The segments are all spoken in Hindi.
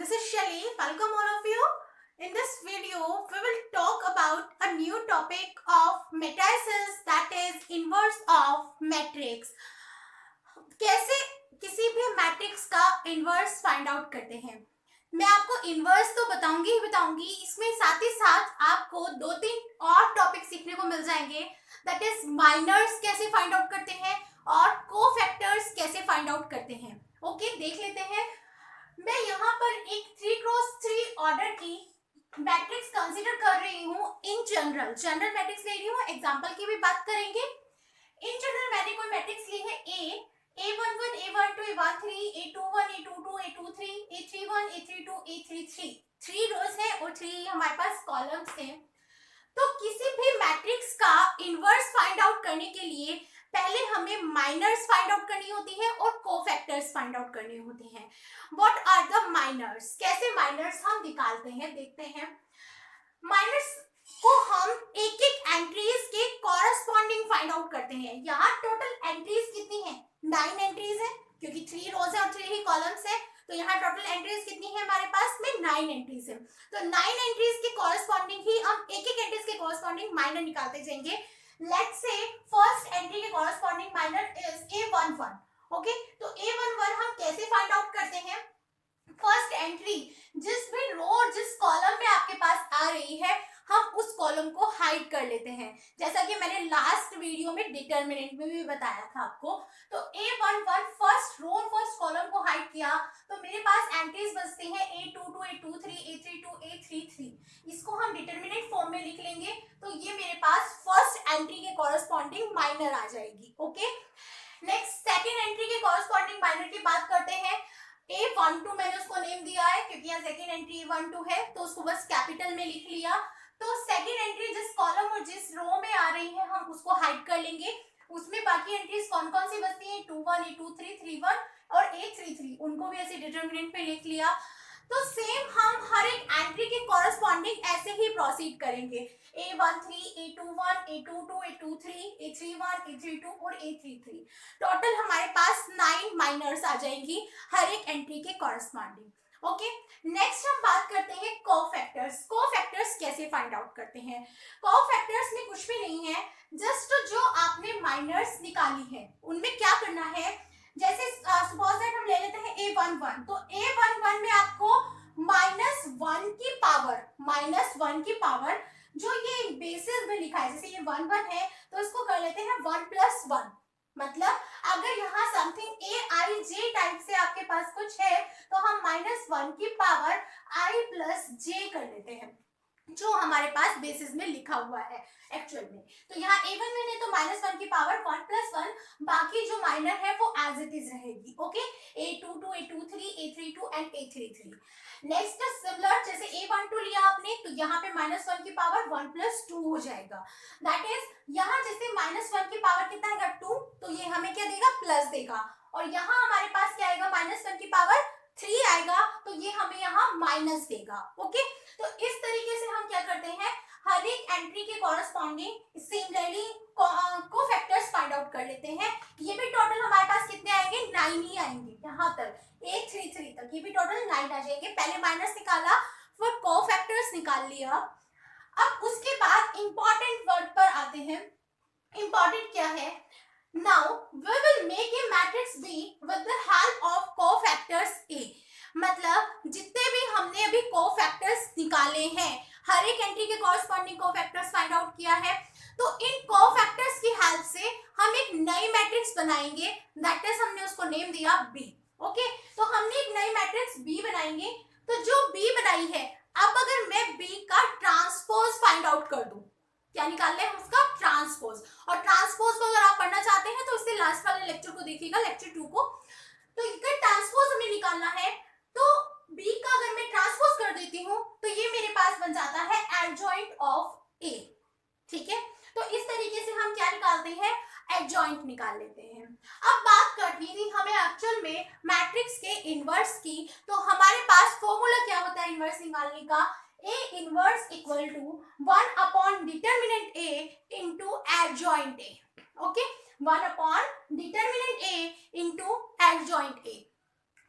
This is Shelly. Welcome all of you. In this video, we will talk about a new topic of matrices, that is inverse of matrix. कैसे किसी भी मैट्रिक्स का इन्वर्स फाइंड आउट करते हैं। मैं आपको इन्वर्स तो बताऊंगी ही बताऊंगी, इसमें साथ ही साथ आपको दो तीन और टॉपिक सीखने को मिल जाएंगे। दैट इज माइनर्स कैसे फाइंड आउट करते हैं और कोफैक्टर्स कैसे फाइंड आउट करते हैं। ओके, देख लेते हैं। मैं यहाँ पर एक 3x3 ऑर्डर की मैट्रिक्स कंसीडर कर रही हूँ। इन जनरल मैट्रिक्स ले रही हूँ, एग्जांपल की भी बात करेंगे। इन जनरल मैंने कोई मैट्रिक्स ली है A11 A12 A13 A21 A22 A23 A31 A32 A33, 3 रोज है और 3 हमारे पास कॉलम्स हैं। तो किसी भी मैट्रिक्स का इनवर्स फाइंड आउट करने के लिए पहले हमें माइनर्स फाइंड आउट करनी होती है और कोफैक्टर्स फाइंड आउट करनी होती हैं। व्हाट आर द माइनर्स, कैसे माइनर्स हम निकालते हैं, देखते हैं। माइनर्स को हम एक एक एंट्रीज के कॉरस्पॉन्डिंग फाइंड आउट करते हैं। यहाँ टोटल एंट्रीज कितनी है? 9 एंट्रीज है, क्योंकि 3 रोज है और 3 ही कॉलम्स है। तो यहाँ टोटल एंट्रीज कितनी है हमारे पास में? 9 एंट्रीज है। तो 9 एंट्रीज के कॉरस्पॉन्डिंग ही हम एक एक एंट्रीज के कॉरस्पॉन्डिंग माइनर निकालते जाएंगे। लेट्स से फर्स्ट एंट्री के corresponding minor is A11। Okay, तो A11 हम कैसे फाइंड आउट करते हैं? फर्स्ट एंट्री जिस भी रो जिस कॉलम में आपके पास आ रही है, हम उस कॉलम को हाइड कर लेते हैं, जैसा कि मैंने लास्ट वीडियो में डिटरमिनेंट में भी बताया था आपको। तो A11 first row first column को हाइड किया तो मेरे पास एंट्रीज बचती हैं A22 A23 A32 A33। इसको हम डिटरमिनेंट फॉर्म में लिख लेंगे तो ये मेरे पास फर्स्ट एंट्री के कॉरस्पॉन्डिंग माइनर आ जाएगी। ओके, नेक्स्ट सेकेंड एंट्री के कॉरस्पॉन्डिंग माइनर की बात करते हैं। A12 मैंने उसको नेम दिया है क्योंकि यहाँ सेकेंड एंट्री A12 है, तो उसको बस कैपिटल में लिख लिया। तो सेकेंड एंट्री जिस कॉलम और जिस रो में आ रही है हम उसको हाइड कर लेंगे। उसमें बाकी एंट्रीज कौन कौन सी बचती हैं? 21 A23 31 और A33, उनको भी ऐसे डिटरमिनेंट पे लिख लिया। तो सेम हम हर एक एंट्री के कॉरस्पॉन्डिंग ऐसे ही प्रोसीड करेंगे। A13 A21 A22 A23 A31 A32 और A33। टोटल हमारे पास 9 माइनर्स आ जाएंगी हर एक एंट्री के कॉरस्पॉन्डिंग। ओके, नेक्स्ट हम बात करते हैं कोफैक्टर्स। कोफैक्टर्स कैसे फाइंड आउट करते हैं? कोफैक्टर्स में कुछ भी नहीं है, जस्ट जो आपने माइनर्स निकाली है उनमें क्या करना है। जैसे सपोज दैट हम ले लेते हैं A11, तो A11 में आपको -1 की पावर जो ये बेसिस में लिखा है, जैसे ये 1 है तो इसको कर लेते हैं 1 + 1। मतलब अगर यहाँ समथिंग AIJ टाइप से आपके पास कुछ है तो हम -1 की पावर I + J कर लेते हैं, जो हमारे पास बेसिस में लिखा हुआ है एक्चुअल में। तो यहाँ A1 में तो -1 की पावर 1 + 1, बाकी जो माइनर है वो एज इट इज रहेगी। Okay, A22 A23 A32 and A33। Next similar, जैसे A12 लिया आपने तो यहाँ पे -1 की पावर 1 + 2 हो जाएगा। दैट इज यहाँ जैसे -1 की पावर कितना आएगा? 2, तो ये हमें क्या देगा? प्लस देगा। और यहाँ हमारे पास क्या आएगा? -1 की पावर 3 आएगा, तो ये हमें यहाँ माइनस देगा। ओके, तो इस तरीके से हम क्या करते हैं, हर एक एंट्री के corresponding similarly cofactors find out कर लेते हैं। ये भी टोटल हमारे पास कितने आएंगे? 9 ही आएंगे। यहाँ तक A33 तक ये भी टोटल 9 आ जाएंगे। पहले माइनस निकाला, फिर कोफैक्टर्स निकाल लिया। अब उसके बाद इंपॉर्टेंट वर्ड पर आते हैं। इंपॉर्टेंट क्या है? Now we will make a matrix B with the help of cofactors A। मतलब जितने भी हमने अभी कोफैक्टर्स निकाले हैं, हर एक एंट्री के कॉरस्पॉन्डिंग कोफैक्टर्स फाइंड आउट किया है, तो इन कोफैक्टर्स की हेल्प से हम एक नई मैट्रिक्स बनाएंगे। दैट इज हमने उसको नेम दिया B। ओके, तो हमने एक नई मैट्रिक्स B बनाएंगे। तो जो B बनाई है, अब अगर मैं B का ट्रांसपोज फाइंड आउट कर दूं, क्या निकाल ले हम उसका? ट्रांसपोज। और ट्रांसपोज को अगर आप पढ़ना चाहते हैं तो इससे लास्ट वाले लेक्चर को देखिएगा, लेक्चर 2 को। तो इसका ट्रांसपोज हमें निकालना है, तो B का अगर मैं ट्रांसपोज कर देती हूँ तो ये मेरे पास बन जाता है एडजॉइंट ऑफ A। ठीक है, तो इस तरीके से हम क्या निकालते हैं? एडजॉइंट निकाल लेते हैं। अब बात करनी थी हमें एक्चुअल में मैट्रिक्स के इनवर्स की, तो हमारे पास फॉर्मूला क्या होता है इनवर्स निकालने का? A inverse equal to 1 upon determinant A into adjoint A। Okay, 1 upon determinant A into adjoint A।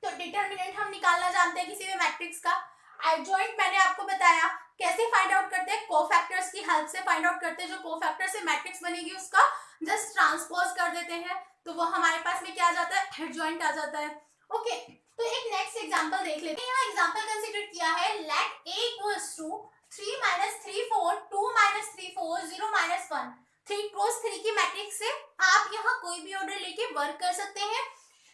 तो डिटरमिनेंट हम निकालना जानते हैं किसी भी मैट्रिक्स का? एडजॉइंट मैंने आपको बताया कैसे फाइंड आउट करते हैं, कोफैक्टर्स की हेल्प से फाइंड आउट करते हैं। जो कोफैक्टर से मैट्रिक्स बनेगी उसका जस्ट ट्रांसपोज कर देते हैं तो वो हमारे पास में क्या आ जाता है, एडजॉइंट आ जाता है। ओके, तो एक नेक्स्ट एग्जांपल देख लेते हैं। यहाँ एग्जांपल कंसीडर किया है, late a equals to 3 - 3 4 2 - 3 4 0 - 1 3 cross 3 की मैट्रिक्स से आप यहाँ कोई भी ऑर्डर लेके वर्क कर सकते हैं।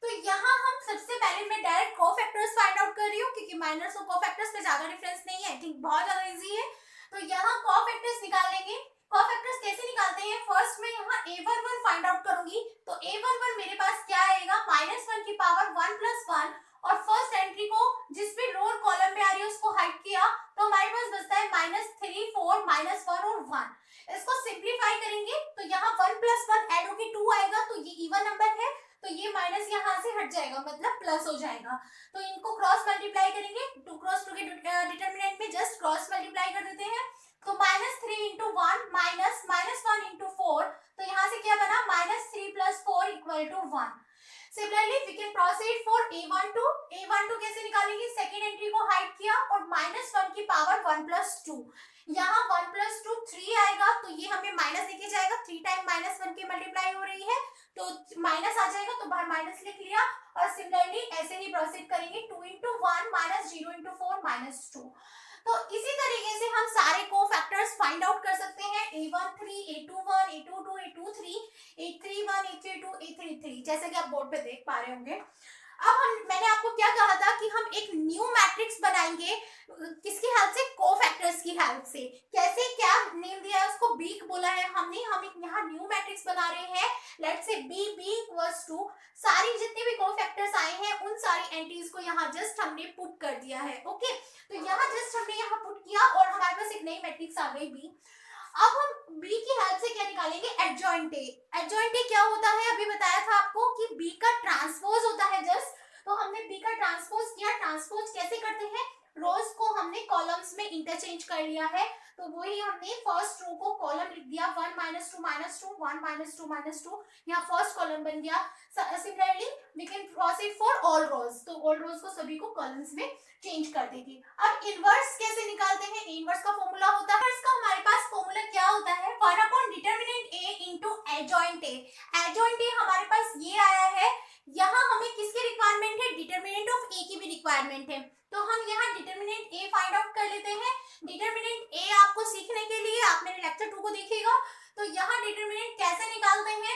तो यहाँ हम सबसे पहले मैं डायरेक्ट कोफैक्टर्स फाइंड आउट कर रही हूँ क्योंकि माइनर्स और कोफैक्टर्स में ज्यादा डिफरेंस नहीं है, ठीक बहुत ज्यादा इजी है। तो यहाँ कोफैक्टर्स निकाल लेंगे। कोफैक्टर्स कैसे निकालते हैं, फर्स्ट मैं यहाँ a11 फाइंड आउट करूंगी। तो a11 मेरे पास क्या आएगा, -1 की पावर 1 + 1 और फर्स्ट एंट्री को जिस भी रो और कॉलम में आ रही है उसको हाइड किया तो हमारे पास बचता है -3 4 -1 और 1। इसको सिंप्लीफाई करेंगे तो यहाँ 1 + 1 ऐड होके 2 आएगा तो ये इवन नंबर है तो ये माइनस यहाँ से हट जाएगा मतलब प्लस हो जाएगा। तो इनको क्रॉस मल्टीप्लाई करेंगे, 2 क्रॉस 2 के डिटरमिनेंट में जस्ट क्रॉस मल्टीप्लाई कर देते हैं। तो -3 × 1 -1 × 4 तो यहाँ से क्या बना, -3 + 4 = 1। Similarly we can proceed for a12 कैसे निकालेंगे, सेकंड एंट्री को हाइड किया और -1 की पावर 1 + 2 यहाँ 1 + 2 3 आएगा तो ये हमें माइनस लेके जाएगा, 3 टाइम -1 की मल्टीप्लाई हो रही है तो माइनस आ जाएगा तो बाहर माइनस लिख लिया। और सिमिलरली ऐसे ही प्रोसीड करेंगे 2 × 1 -0 × 4 -2। तो इसी तरीके से हम सारे कोफैक्टर्स फाइंड आउट कर सकते हैं, a13 a21 a22 a23 a31 a32 a33 जैसे कि आप बोर्ड पे देख पा रहे होंगे। अब मैंने आपको क्या कहा था कि हम एक न्यू मैट्रिक्स बनाएंगे किसकी हेल्प से, कोफैक्टर्स की हेल्प से। कैसे, क्या नेम दिया है उसको, बीक बोला है हमने। हम एक यहाँ न्यू मैट्रिक्स बना रहे हैं, let's say b equals to सारी जितने भी कोफैक्टर्स आए हैं उन सारी एंट्रीज को यहाँ जस्ट हमने पुट कर दिया है। ओके, तो यहाँ जस्ट हमने यहाँ पुट किया और हमारे पास एक नई मैट्रिक्स आ गई b। अब हम b की हेल्प से क्या निकालेंगे, एडजॉइंट a। एडजॉइंट a क्या होता है, अभी बताया था आपको कि b का ट्रांसपोज होता है जस्ट। तो हमने b का ट्रांसपोज किया। ट्रांसपोज कैसे करते हैं, रोज को हमने कॉलम्स में इंटरचेंज कर लिया है तो वही हमने फर्स्ट रो को कॉलम लिख दिया 1 - 2 -2 1 - 2 -2 यहाँ फर्स्ट कॉलम बन गया। Similarly we can proceed for all rows, तो ऑल रोज को सभी को कॉलम्स में चेंज कर देगी। अब इनवर्स कैसे निकालते हैं, इनवर्स का फॉर्मूला होता है, इसका हमारे पास फॉर्मूला क्या होता है, 1/डिटरमिनेंट a × adjoint a। Adjoint a हमारे पास ये आया है, यहाँ हमें किसकी रिक्वायरमेंट है, डिटरमिनेंट ऑफ a की भी रिक्वायरमेंट है तो हम यहाँ डिटरमिनेंट a फाइंड आउट कर लेते हैं। डिटरमिनेंट a आपको सीखने के लिए आप मेरे लेक्चर 2 को देखिएगा। तो यहाँ डिटरमिनेंट कैसे निकालते हैं,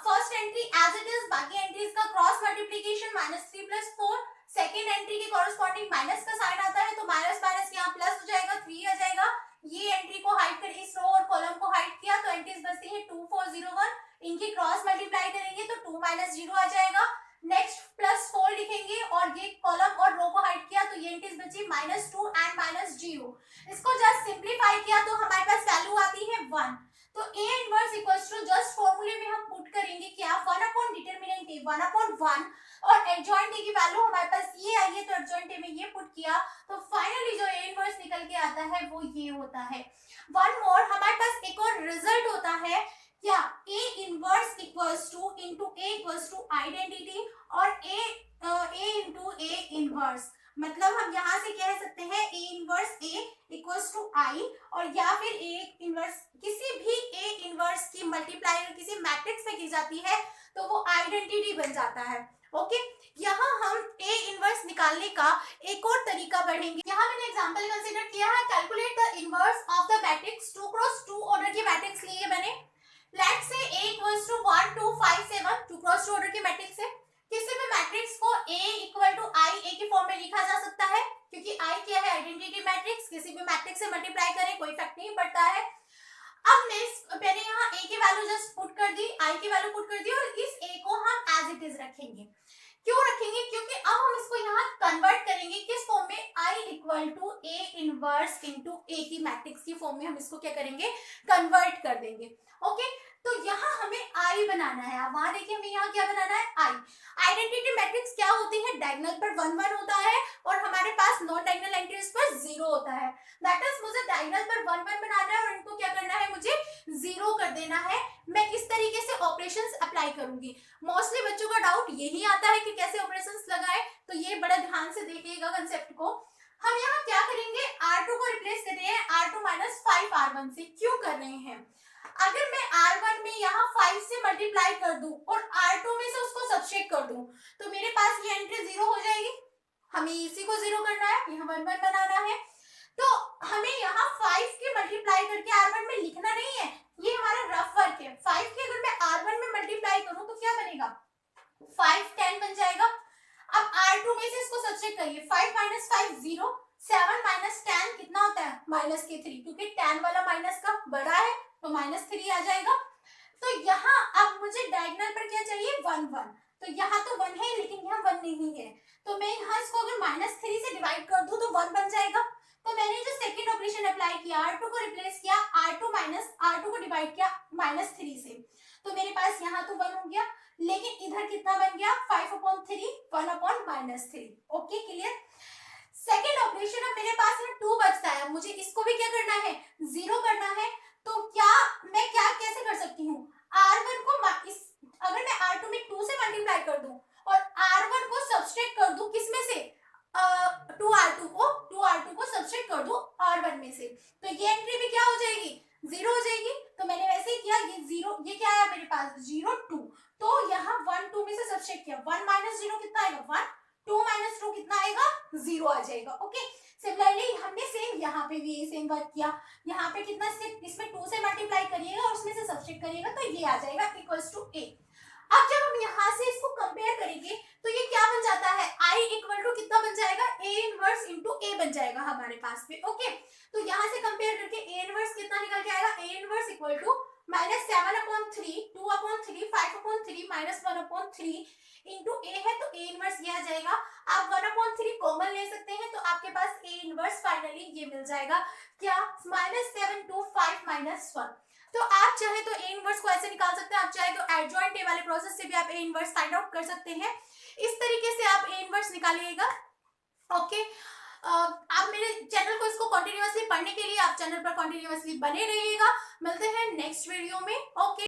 first entry as it is, बाकी एंट्रीज का क्रॉस मल्टीप्लिकेशन -3 + 4, सेकंड एंट्री के कॉरेस्पॉन्डिंग माइनस का साइन आता है तो माइनस माइनस यहाँ प्लस हो जाएगा, 3 आ जाएगा। ये एंट्री को हाइड कर, इस रो और कॉलम को हाइड किया तो एंट्रीज बचती है 2 4 0 1, इनकी क्रॉस मल्टीप्लाई करेंगे तो 2 - 0 आ जाएगा। नेक्स्ट +4 लिखेंगे और ये कॉलम और रो को हाइड किया तो ये एंट्रीज बची -2 एंड -0। इसको जस्ट सिंपलीफाई किया तो हमारे पास वैल्यू आती है 1। तो a inverse equals to just फॉर्मूले में हम पुट करेंगे क्या, 1/डिटरमिनेंट a 1/1 और एडजॉइंट a की वैल्यू हमारे पास ये आई है तो एडजॉइंट a में ये पुट किया तो फाइनली जो a इनवर्स निकल के आता है वो ये होता है। वन मोर हमारे पास एक और रिजल्ट होता है क्या, a inverse equals to into a equals to identity और a इनटू a इनवर्स, मतलब हम यहाँ से कह सकते हैं a inverse a equals to i और या फिर a इनवर्स किसी भी a इनवर्स की मल्टीप्लाई किसी मैट्रिक्स में की जाती है तो वो आइडेंटिटी बन जाता है। ओके, यहाँ हम a इनवर्स निकालने का एक और तरीका बढ़ेंगे। यहाँ मैंने एग्जांपल कंसीडर किया है, calculate the inverse of the matrix 2 cross 2 order की मैट्रिक्स ली है मैंने। Let's say a equals to 1 2 5 7 2 cross 2 order की मैट्रिक्स है। किसी भी मैट्रिक्स को a equal to i a के फॉर्म में लिखा जा सकता है क्योंकि i क्या है, आइडेंटिटी मैट्रिक्स, किसी भी मैट्रिक्स से मल्टीप्लाई करें कोई इफेक्ट नहीं पड़ता है। अब मैंने यहाँ a की वैल्यू जस्ट पुट कर दी, i की वैल्यू पुट कर दी और इस a को हम एज इट इज रखेंगे। क्यों रखेंगे, क्योंकि अब हम इसको यहाँ कन्वर्ट करेंगे किस फॉर्म में, i equal to a inverse into a की मैट्रिक्स की फॉर्म में हम इसको क्या करेंगे, कन्वर्ट कर देंगे। ओके, तो यहाँ हमें i बनाना है, वहां देखिए हमें यहाँ क्या बनाना है, i। आइडेंटिटी मैट्रिक्स क्या होती है, डायगोनल पर 1 1 होता है और हमारे हमारे पास नॉन डायगोनल एंट्रीज पर 0 होता है। दैट इज मुझे डायगोनल पर 1 1 बनाना है और इनको क्या करना है, मुझे 0 कर देना है। मैं किस तरीके से ऑपरेशंस अप्लाई करूंगी, मोस्टली बच्चों का डाउट यही आता है कि कैसे ऑपरेशंस लगाएं, तो ये बड़ा ध्यान से देखिएगा कंसेप्ट को। हम यहाँ क्या करेंगे, R2 को रिप्लेस कर रहे हैं R2 माइनस 5 R1 से। क्यों कर रहे हैं, अगर मैं R1 में यहाँ 5 से मल्टीप्लाई कर दूं और R2 में से उसको सब्सट्रैक्ट कर दूं तो मेरे पास ये एंट्री 0 हो जाएगी। हमें इसी को 0 करना है, यहाँ 1 1 बनाना है। तो हमें यहाँ 5 के मल्टीप्लाई करके R1 में लिखना नहीं है, ये हमारा रफ वर्क है। 5 के अगर मैं R1 में मल्टीप्लाई करूं तो क्या बनेगा, 5 10 बन जाएगा। अब R2 में से इसको सब्सट्रैक्ट करिए, 5 माइनस 5 0, 7 माइनस 10 कितना होता है, माइनस के 3, क्योंकि 10 वाला माइनस का बड़ा है तो माइनस 3 आ जाएगा। तो यहाँ अब मुझे डायगोनल पर क्या चाहिए, 1 1, तो यहाँ तो 1 है लेकिन यहाँ 1 नहीं है, तो मैं यहाँ इसको अगर माइनस 3 से डिवाइड कर दूं तो 1 बन जाएगा। तो मैंने जो सेकंड ऑपरेशन अप्लाई किया, R2 को रिप्लेस किया, R2 को डिवाइड किया माइनस 3 से, तो मेरे पास यहाँ तो 1 हो गया, लेकिन इधर कितना बन गया, 5/3 1/-3। Okay clear. सेकंड ऑपरेशन, अब मेरे पास में 2 बचता है, मुझे इसको भी क्या करना है, 0 करना है। तो क्या मैं क्या कैसे कर सकती हूँ, R1 को अगर मैं R2 में 2 से मल्टीप्लाई कर दूं और R1 को सब्सट्रैक्ट कर दूं किसमें से, 2R2 को सब्सट्रैक्ट कर दूं R1 में से, तो ये एंट्री भी क्या हो जाएगी, 0 हो जाएगी। तो मैंने वैसे ही किया, ये 0, ये क्या आया मेरे पास 0 2, तो यहाँ 1 2 में से सब्सट्रैक्ट किया, 1 माइनस 0 कितना आएगा 1, 2 माइनस 2 कितना आएगा 0 आ जाएगा। ओके, सिमिलरली हमने सेम यहाँ पे भी सेम वर्क किया, यहाँ पे कितना से इसमें 2 से मल्टीप्लाई करिएगा और उसमें से सब्सट्रैक्ट करिएगा तो ये आ जाएगा इक्वल्स टू a। अब जब हम यहाँ से इसको कंपेयर करेंगे तो ये क्या बन जाता है, I इक्वल टू कितना बन जाएगा, a इनवर्स इनटू a बन जाएगा हमारे पास में। ओके, तो यहाँ से कंपेयर करके a इनवर्स कितना निकल के आएगा, a inverse equal to -7/3 2/3 5/3 -1/3 into a है, तो a इनवर्स ये आ जाएगा। आप 1/3 कॉमन ले सकते हैं तो आपके पास a इनवर्स फाइनली ये मिल जाएगा, क्या -7 to 5 -1। तो आप चाहे तो a इनवर्स को ऐसे निकाल सकते हैं, आप चाहे तो एडजॉइंट ए वाले प्रोसेस से भी आप a इनवर्स फाइंड आउट कर सकते हैं। इस तरीके से आप a इनवर्स निकालिएगा। ओके, आप मेरे चैनल को इसको कंटिन्यूअसली पढ़ने के लिए आप चैनल पर कंटिन्यूअसली बने रहिएगा। मिलते हैं नेक्स्ट वीडियो में। ओके।